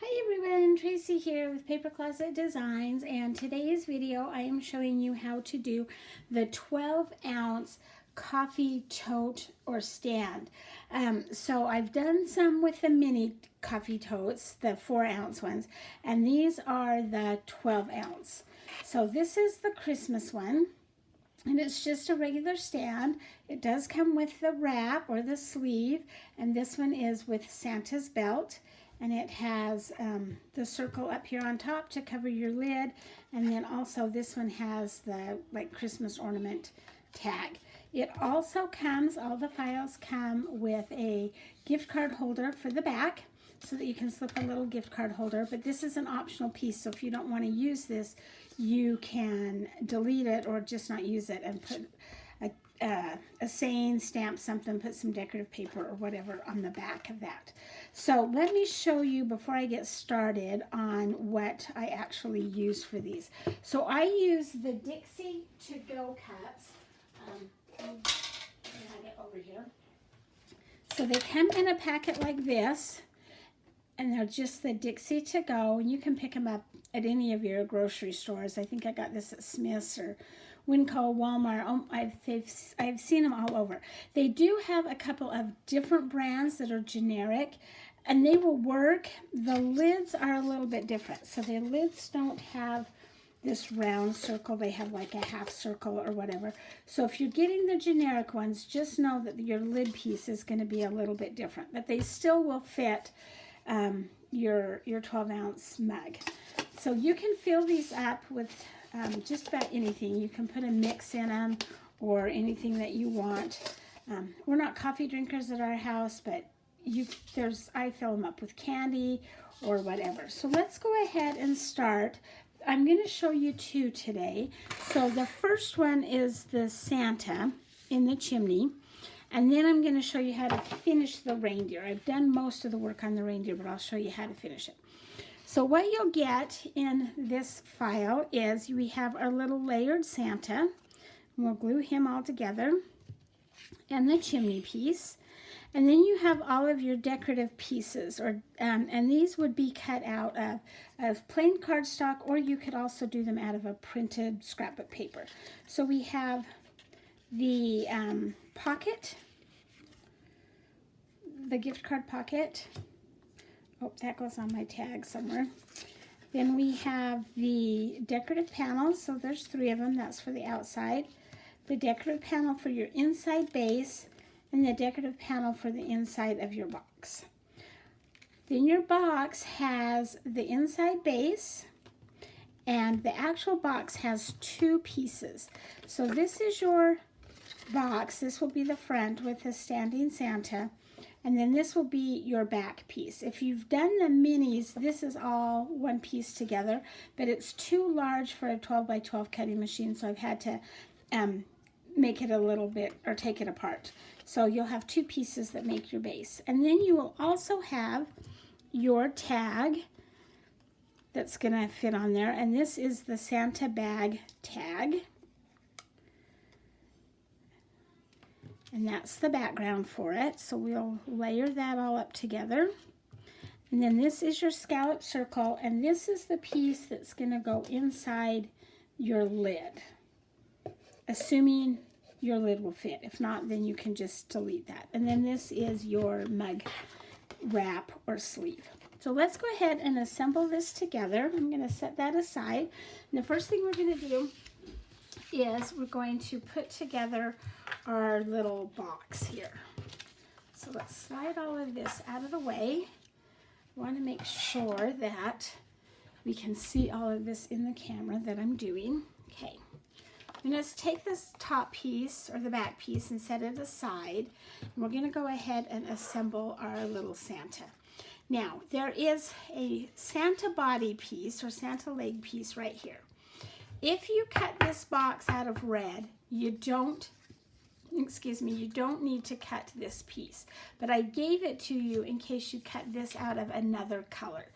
Hi everyone, Tracy here with Paper Closet Designs, and today's video I am showing you how to do the 12-ounce coffee tote or stand. So I've done some with the mini coffee totes, the 4-ounce ones, and these are the 12-ounce. So this is the Christmas one. And it's just a regular stand. It does come with the wrap or the sleeve, and this one is with Santa's belt. And it has the circle up here on top to cover your lid, and then also this one has the Christmas ornament tag. It also comes, all the files come with a gift card holder for the back, so that you can slip a little gift card holder, but this is an optional piece, so if you don't want to use this, you can delete it or just not use it and put a saying, stamp something, put some decorative paper or whatever on the back of that. So let me show you before I get started on what I actually use for these. So I use the Dixie to-go cups. I'll have it over here. So they come in a packet like this, and they're just the Dixie to go, and you can pick them up at any of your grocery stores. I think I got this at Smith's or Winco, Walmart. I've seen them all over. They do have a couple of different brands that are generic, and they will work. The lids are a little bit different. So the lids don't have this round circle. They have like a half circle or whatever. So if you're getting the generic ones, just know that your lid piece is going to be a little bit different, but they still will fit your 12-ounce mug. So you can fill these up with just about anything. You can put a mix in them or anything that you want. We're not coffee drinkers at our house, but I fill them up with candy or whatever. So let's go ahead and start. I'm going to show you two today. So the first one is the Santa in the chimney. And then I'm going to show you how to finish the reindeer. I've done most of the work on the reindeer, but I'll show you how to finish it. So what you'll get in this file is we have our little layered Santa. And we'll glue him all together. And the chimney piece. And then you have all of your decorative pieces, and these would be cut out of plain cardstock, or you could also do them out of a printed scrapbook paper. So we have the pocket, the gift card pocket. Oh, that goes on my tag somewhere. Then we have the decorative panels. So there's 3 of them. That's for the outside. The decorative panel for your inside base, and the decorative panel for the inside of your box. Then your box has the inside base, and the actual box has 2 pieces. So this is your box. This will be the front with the standing Santa, and then this will be your back piece. If you've done the minis, this is all one piece together, but it's too large for a 12 by 12 cutting machine, so I've had to make it a little bit, or take it apart. So you'll have 2 pieces that make your base. And then you will also have your tag that's going to fit on there. And this is the Santa bag tag. And that's the background for it. So we'll layer that all up together. And then this is your scallop circle. And this is the piece that's going to go inside your lid, assuming your lid will fit. If not, then you can just delete that. And then this is your mug wrap or sleeve. So let's go ahead and assemble this together. I'm going to set that aside. And the first thing we're going to do is we're going to put together our little box here. So let's slide all of this out of the way. I want to make sure that we can see all of this in the camera that I'm doing. Okay. I'm going to take this top piece or the back piece and set it aside. And we're going to go ahead and assemble our little Santa. Now, there is a Santa body piece or Santa leg piece right here. If you cut this box out of red, you don't need to cut this piece. But I gave it to you in case you cut this out of another color.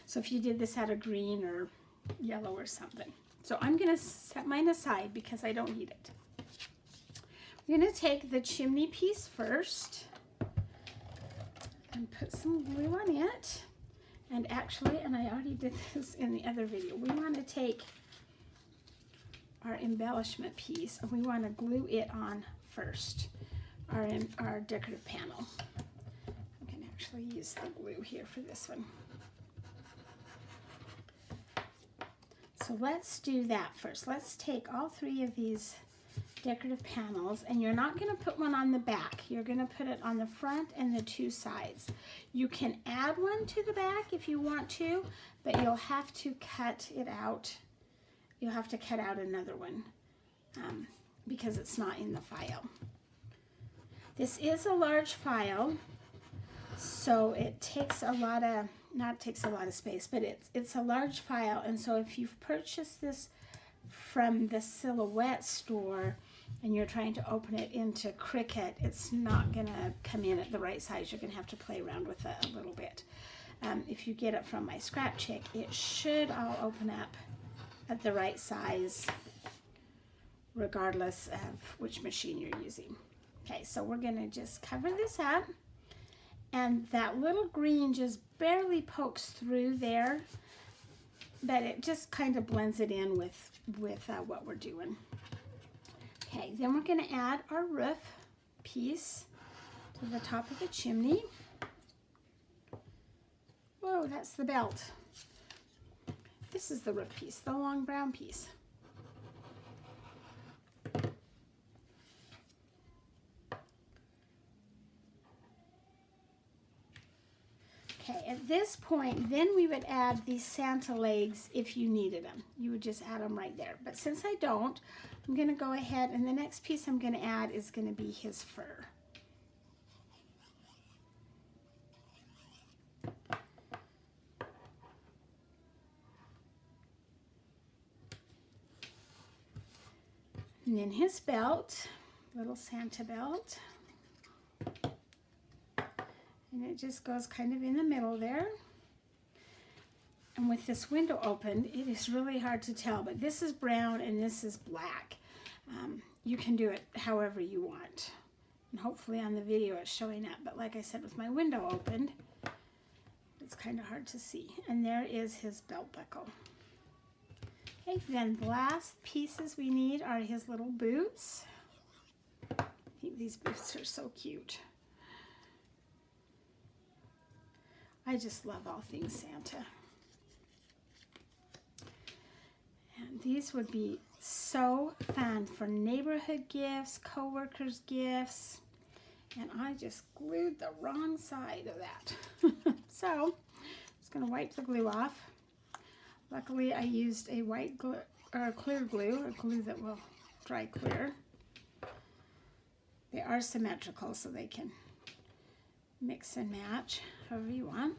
So if you did this out of green or yellow or something. So I'm going to set mine aside because I don't need it. We're going to take the chimney piece first and put some glue on it. And actually, and I already did this in the other video, we want to take our embellishment piece and we want to glue it on first, our decorative panel. I can actually use the glue here for this one. So let's do that first. Let's take all 3 of these decorative panels, and you're not going to put one on the back. You're going to put it on the front and the 2 sides. You can add one to the back if you want to, but you'll have to cut it out. You'll have to cut out another one because it's not in the file. This is a large file, so it takes a lot of, not takes a lot of space, but it's a large file, and so if you've purchased this from the Silhouette store and you're trying to open it into Cricut, it's not going to come in at the right size. You're going to have to play around with it a little bit. If you get it from my scrap chick, it should all open up at the right size regardless of which machine you're using. Okay, so we're going to just cover this up, and that little green just barely pokes through there, but it just kind of blends it in with what we're doing. Okay, then we're going to add our roof piece to the top of the chimney. Whoa, that's the belt. This is the roof piece, the long brown piece. Okay, at this point, then we would add these Santa legs if you needed them. You would just add them right there. But since I don't, I'm going to go ahead, and the next piece I'm going to add is going to be his fur. And then his belt, little Santa belt. And it just goes kind of in the middle there. And with this window opened, it is really hard to tell, but this is brown and this is black. You can do it however you want. And hopefully on the video it's showing up. But like I said, with my window opened, it's kind of hard to see. And there is his belt buckle. Okay, then the last pieces we need are his little boots. I think these boots are so cute. I just love all things Santa. And these would be so fun for neighborhood gifts, co-workers gifts. And I just glued the wrong side of that. So I'm just going to wipe the glue off. Luckily I used a white glue, or clear glue, or glue that will dry clear. They are symmetrical so they can mix and match however you want.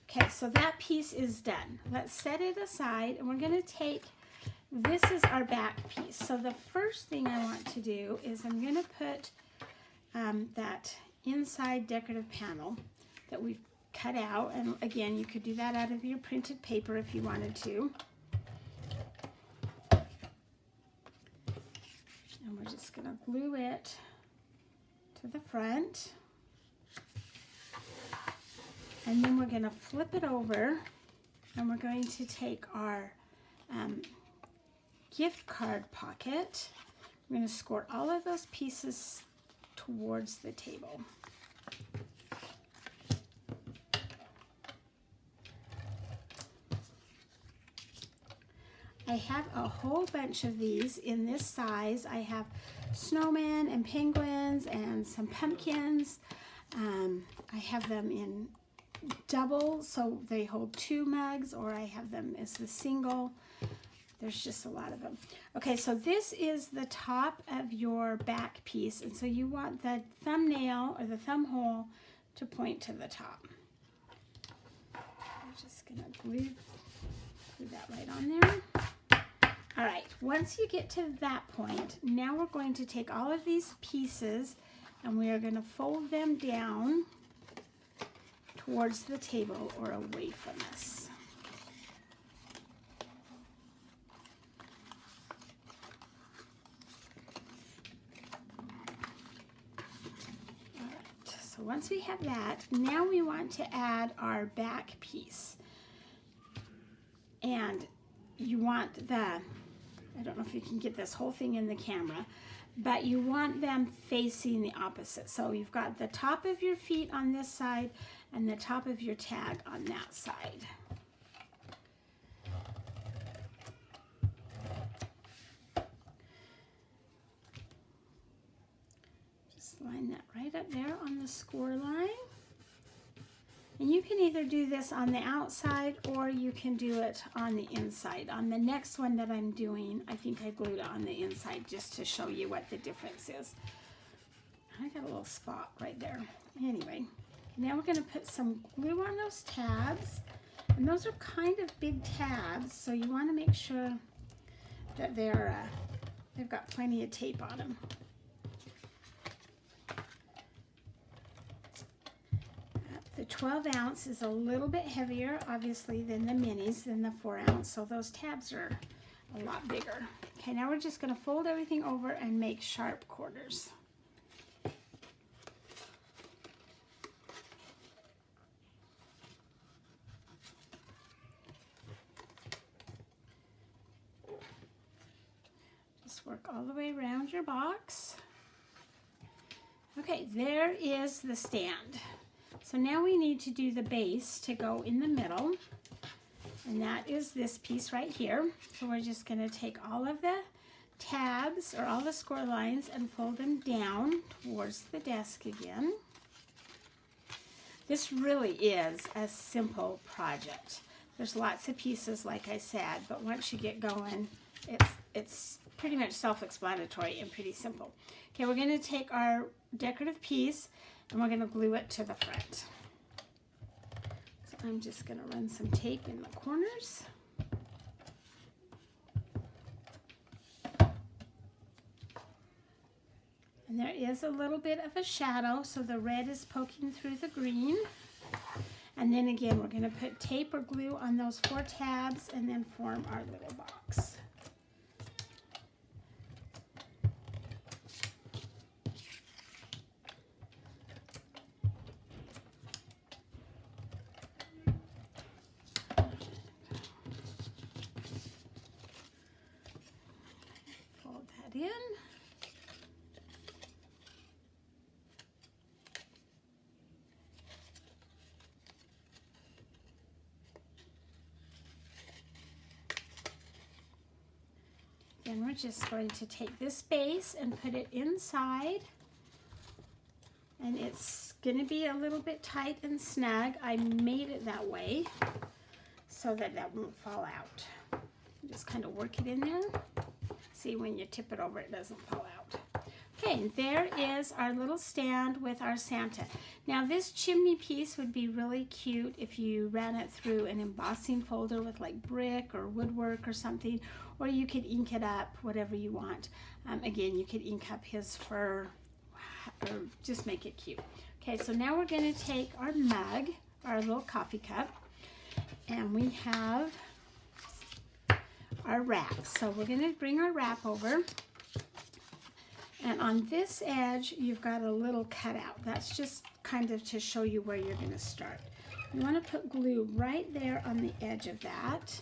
Okay, so that piece is done. Let's set it aside, and we're going to take, this is our back piece. So the first thing I want to do is I'm going to put that inside decorative panel that we've cut out, and again, you could do that out of your printed paper if you wanted to. And we're just going to glue it to the front. And then we're going to flip it over, and we're going to take our gift card pocket. We're going to score all of those pieces towards the table. I have a whole bunch of these in this size. I have snowmen and penguins and some pumpkins. I have them in double, so they hold 2 mugs, or I have them as the single. There's just a lot of them. Okay, so this is the top of your back piece, and so you want the thumbnail or the thumb hole to point to the top. I'm just gonna glue that right on there. All right, once you get to that point, now we're going to take all of these pieces and we are going to fold them down towards the table or away from us. All right, so once we have that, now we want to add our back piece. And you want I don't know if you can get this whole thing in the camera, but you want them facing the opposite. So you've got the top of your feet on this side and the top of your tag on that side. Just line that right up there on the score line. And you can either do this on the outside or you can do it on the inside. On the next one that I'm doing, I think I glued it on the inside just to show you what the difference is. I got a little spot right there. Anyway, now we're going to put some glue on those tabs. And those are kind of big tabs, so you want to make sure that they've got plenty of tape on them. The 12 ounce is a little bit heavier, obviously, than the minis, than the 4 ounce, so those tabs are a lot bigger. Okay, now we're just going to fold everything over and make sharp corners. Just work all the way around your box. Okay, there is the stand. So now we need to do the base to go in the middle, and that is this piece right here. So we're just going to take all of the tabs or all the score lines and fold them down towards the desk again. This really is a simple project. There's lots of pieces, like I said, but once you get going, it's pretty much self-explanatory and pretty simple. Okay, we're going to take our decorative piece and we're going to glue it to the front. So I'm just going to run some tape in the corners. And there is a little bit of a shadow, so the red is poking through the green. And then again, we're going to put tape or glue on those 4 tabs and then form our little box. In. Then we're just going to take this base and put it inside, and it's going to be a little bit tight and snug. I made it that way so that won't fall out. Just kind of work it in there. See, when you tip it over, it doesn't fall out. Okay, there is our little stand with our Santa. Now, this chimney piece would be really cute if you ran it through an embossing folder with like brick or woodwork or something, or you could ink it up, whatever you want. Again, you could ink up his fur or just make it cute. Okay, so now we're going to take our mug, our little coffee cup, and we have our wrap. So we're going to bring our wrap over, and on this edge you've got a little cutout. That's just kind of to show you where you're going to start. You want to put glue right there on the edge of that,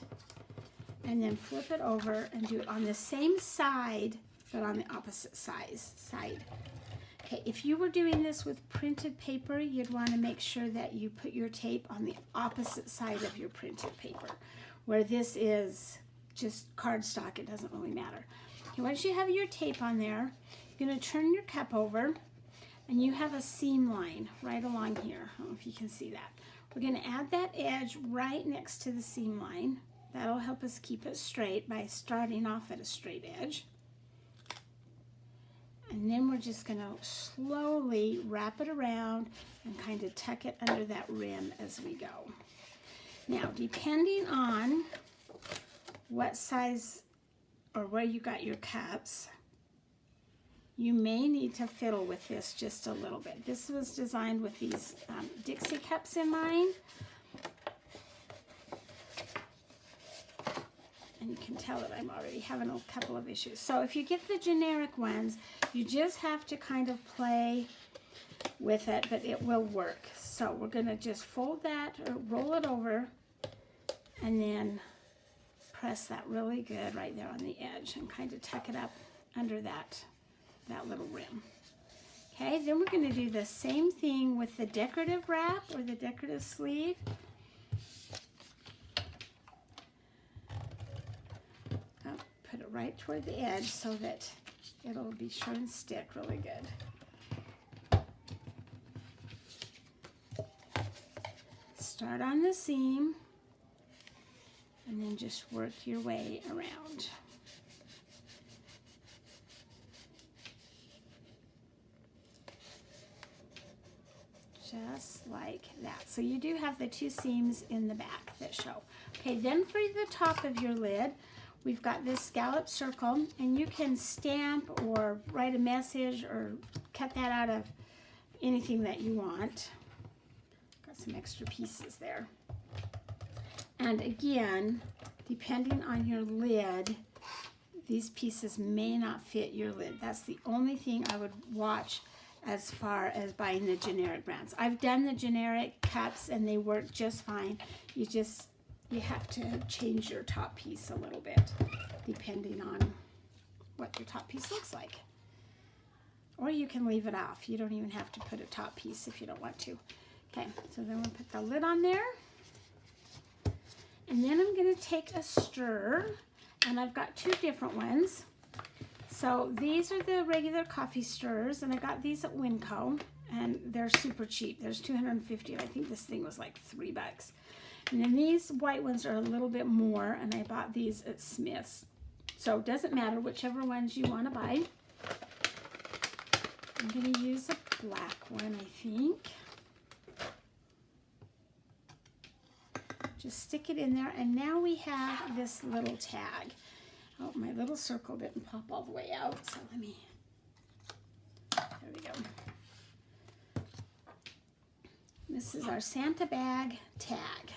and then flip it over and do it on the same side but on the opposite side. Okay, if you were doing this with printed paper, you'd want to make sure that you put your tape on the opposite side of your printed paper. Where this is just cardstock, it doesn't really matter. Okay, once you have your tape on there, you're going to turn your cup over, and you have a seam line right along here. I don't know if you can see that. We're going to add that edge right next to the seam line. That'll help us keep it straight by starting off at a straight edge. And then we're just going to slowly wrap it around and kind of tuck it under that rim as we go. Now, depending on what size or where you got your cups, you may need to fiddle with this just a little bit. This was designed with these Dixie cups in mind. And you can tell that I'm already having a couple of issues. So if you get the generic ones, you just have to kind of play with it, but it will work. So we're going to just fold that or roll it over and then press that really good right there on the edge and kind of tuck it up under that little rim. Okay, then we're going to do the same thing with the decorative wrap or the decorative sleeve. Put it right toward the edge so that it'll be sure and stick really good. Start on the seam and then just work your way around. Just like that. So you do have the two seams in the back that show. Okay, then for the top of your lid, we've got this scallop circle, and you can stamp or write a message or cut that out of anything that you want. Got some extra pieces there. And again, depending on your lid, these pieces may not fit your lid. That's the only thing I would watch as far as buying the generic brands. I've done the generic cups and they work just fine. You have to change your top piece a little bit depending on what your top piece looks like. Or you can leave it off. You don't even have to put a top piece if you don't want to. Okay, so then we'll put the lid on there. And then I'm going to take a stir, and I've got two different ones. So these are the regular coffee stirrers, and I got these at Winco, and they're super cheap. There's 250, and I think this thing was like $3. And then these white ones are a little bit more, and I bought these at Smith's. So it doesn't matter whichever ones you want to buy. I'm going to use a black one, I think. Just stick it in there, and now we have this little tag. Oh, my little circle didn't pop all the way out, so there we go. This is our Santa bag tag.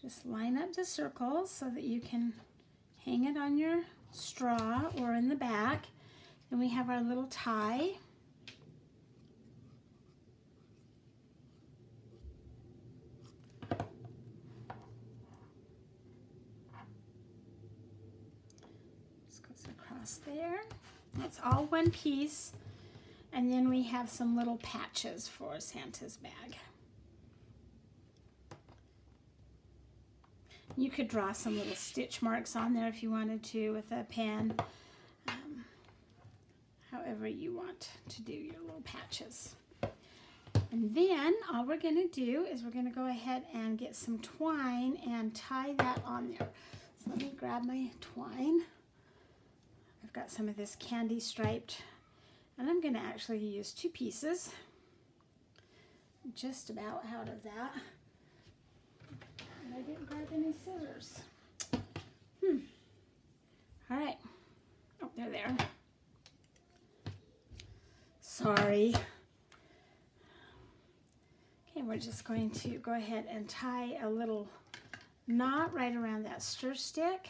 Just line up the circles so that you can hang it on your straw or in the back. Then we have our little tie. There. It's all one piece, and then we have some little patches for Santa's bag. You could draw some little stitch marks on there if you wanted to with a pen, however you want to do your little patches. And then all we're going to do is we're going to go ahead and get some twine and tie that on there. So let me grab my twine. I've got some of this candy striped, and I'm going to actually use two pieces, just about out of that. And I didn't grab any scissors. All right. Oh, they're there. Sorry. Okay, we're just going to go ahead and tie a little knot right around that stir stick.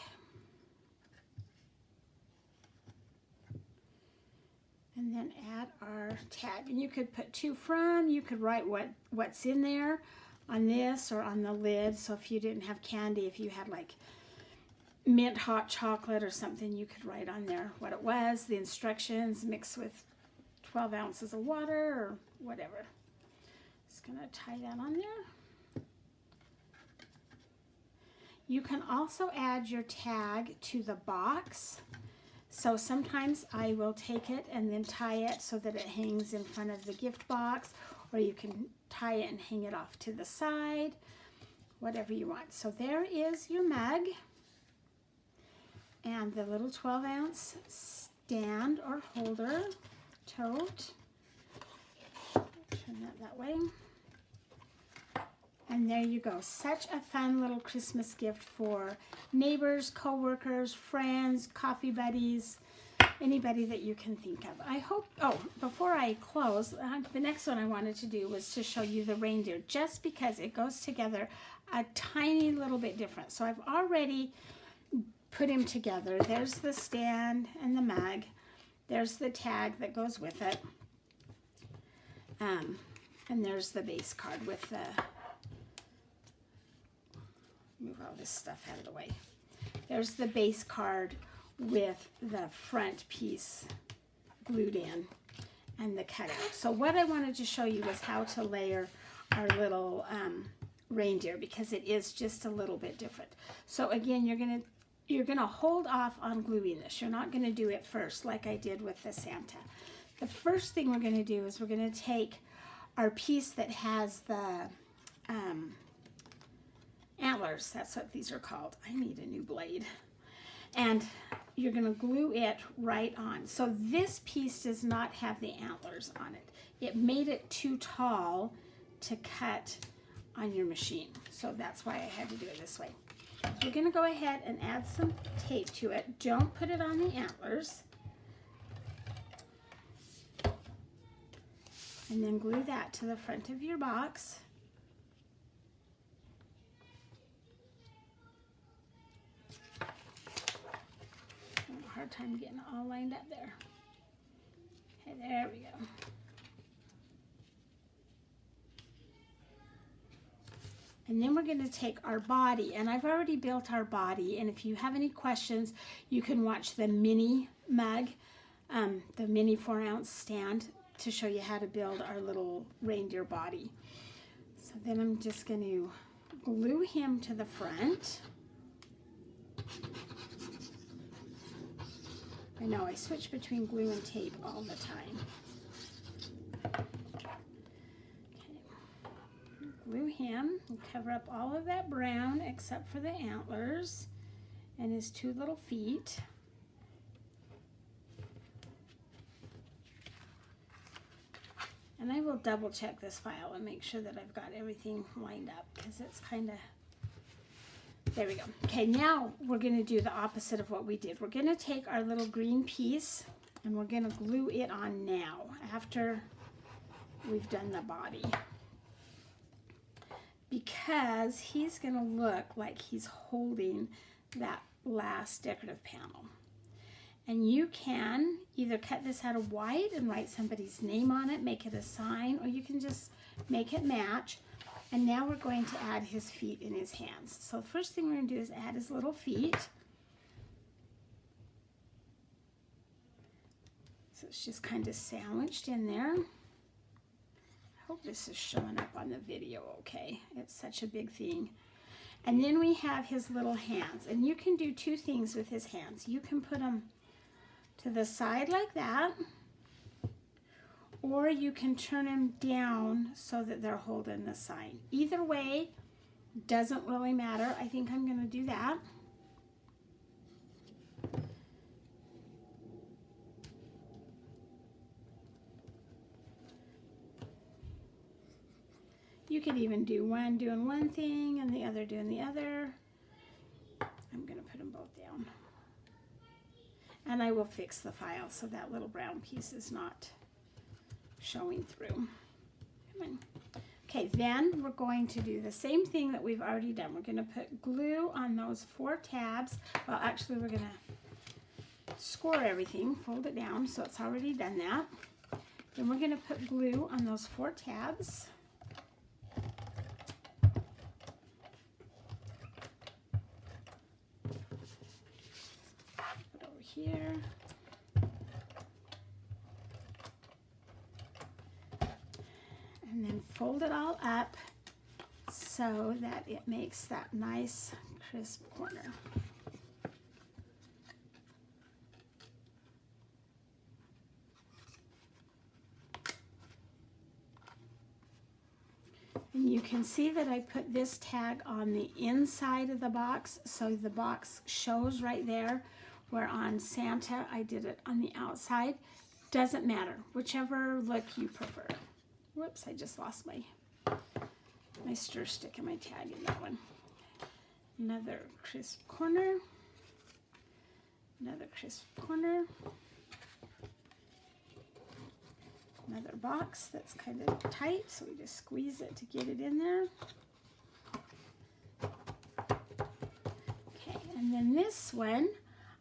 And then add our tag. And you could put to from, you could write what's in there on this or on the lid. So if you didn't have candy, if you had like mint hot chocolate or something, you could write on there what it was, the instructions, mixed with 12 ounces of water or whatever. Just gonna tie that on there. You can also add your tag to the box. So sometimes I will take it and then tie it so that it hangs in front of the gift box, or you can tie it and hang it off to the side, whatever you want. So there is your mug and the little 12-ounce stand or holder, tote. Turn that way. And there you go. Such a fun little Christmas gift for neighbors, co-workers, friends, coffee buddies, anybody that you can think of. I hope, before I close, the next one I wanted to do was to show you the reindeer, just because it goes together a tiny little bit different. So I've already put him together. There's the stand and the mug. There's the tag that goes with it. And there's the base card with the, move all this stuff out of the way. There's the base card with the front piece glued in and the cutout. So what I wanted to show you was how to layer our little reindeer, because it is just a little bit different. So again, you're gonna hold off on gluing this. You're not gonna do it first like I did with the Santa. The first thing we're gonna do is we're gonna take our piece that has the antlers. That's what these are called. I need a new blade. And you're gonna glue it right on. So this piece does not have the antlers on it. It made it too tall to cut on your machine. So that's why I had to do it this way. We're gonna go ahead and add some tape to it. Don't put it on the antlers. And then glue that to the front of your box. I have a hard time getting it all lined up there. Okay, there we go. And then we're going to take our body, and I've already built our body, and if you have any questions, you can watch the mini mug, the mini 4-ounce stand, to show you how to build our little reindeer body. So then I'm just going to glue him to the front. I know I switch between glue and tape all the time. Glue him and cover up all of that brown except for the antlers and his 2 little feet. And I will double check this file and make sure that I've got everything lined up, because it's kind of, there we go. Okay, now we're going to do the opposite of what we did. We're going to take our little green piece and we're going to glue it on now after we've done the body, because he's going to look like he's holding that last decorative panel. And you can either cut this out of white and write somebody's name on it, make it a sign, or you can just make it match. And now we're going to add his feet and his hands. So the first thing we're going to do is add his little feet. So it's just kind of sandwiched in there. I hope this is showing up on the video okay. It's such a big thing. And then we have his little hands. And you can do 2 things with his hands. You can put them to the side like that, or you can turn them down so that they're holding the sign. Either way, doesn't really matter. I think I'm going to do that. You could even do one doing one thing and the other doing the other. I'm going to put them both down. And I will fix the file so that little brown piece is not showing through. Come on. Okay, then we're going to do the same thing that we've already done. We're going to put glue on those 4 tabs. Well, actually, we're going to score everything, fold it down, so it's already done that. Then we're going to put glue on those 4 tabs. Here. And then fold it all up so that it makes that nice crisp corner. And you can see that I put this tag on the inside of the box, so the box shows right there. Where on Santa, I did it on the outside. Doesn't matter, whichever look you prefer. Whoops, I just lost my stir stick and my tag in that one. Another crisp corner. Another crisp corner. Another box that's kind of tight, so we just squeeze it to get it in there. Okay, and then this one,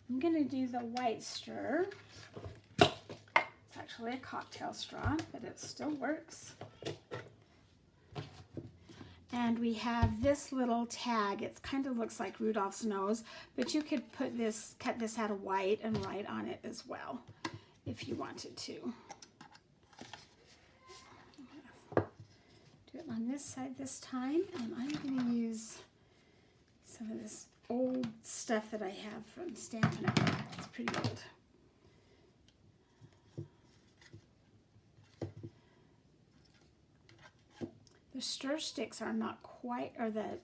I'm going to do the white stir. actually a cocktail straw, but it still works. And we have this little tag. It kind of looks like Rudolph's nose, but you could put this, cut this out of white and write on it as well if you wanted to. Do it on this side this time, and I'm going to use some of this old stuff that I have from Stampin' Up. It's pretty old. The stir sticks are not quite, or the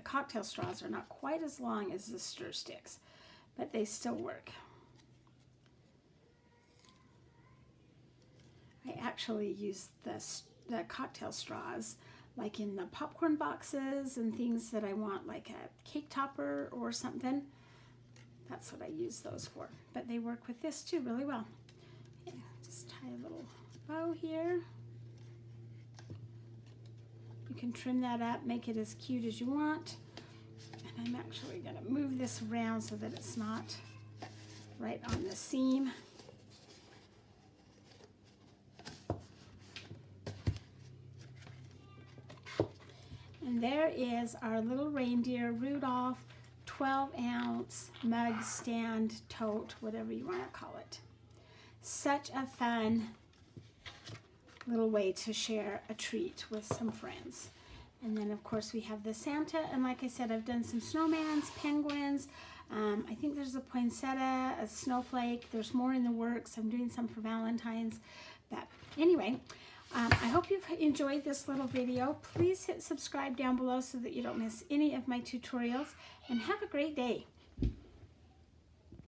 cocktail straws are not quite as long as the stir sticks, but they still work. I actually use the cocktail straws like in the popcorn boxes and things that I want, like a cake topper or something. That's what I use those for, but they work with this too really well. Okay, just tie a little bow here. You can trim that up, make it as cute as you want. And I'm actually going to move this around so that it's not right on the seam. And there is our little reindeer Rudolph 12-ounce mug stand tote, whatever you want to call it. Such a fun little way to share a treat with some friends. And then of course we have the Santa, and like I said, I've done some snowmans, penguins, I think there's a poinsettia, a snowflake, there's more in the works. I'm doing some for Valentine's. But anyway, I hope you've enjoyed this little video. Please hit subscribe down below so that you don't miss any of my tutorials, and have a great day.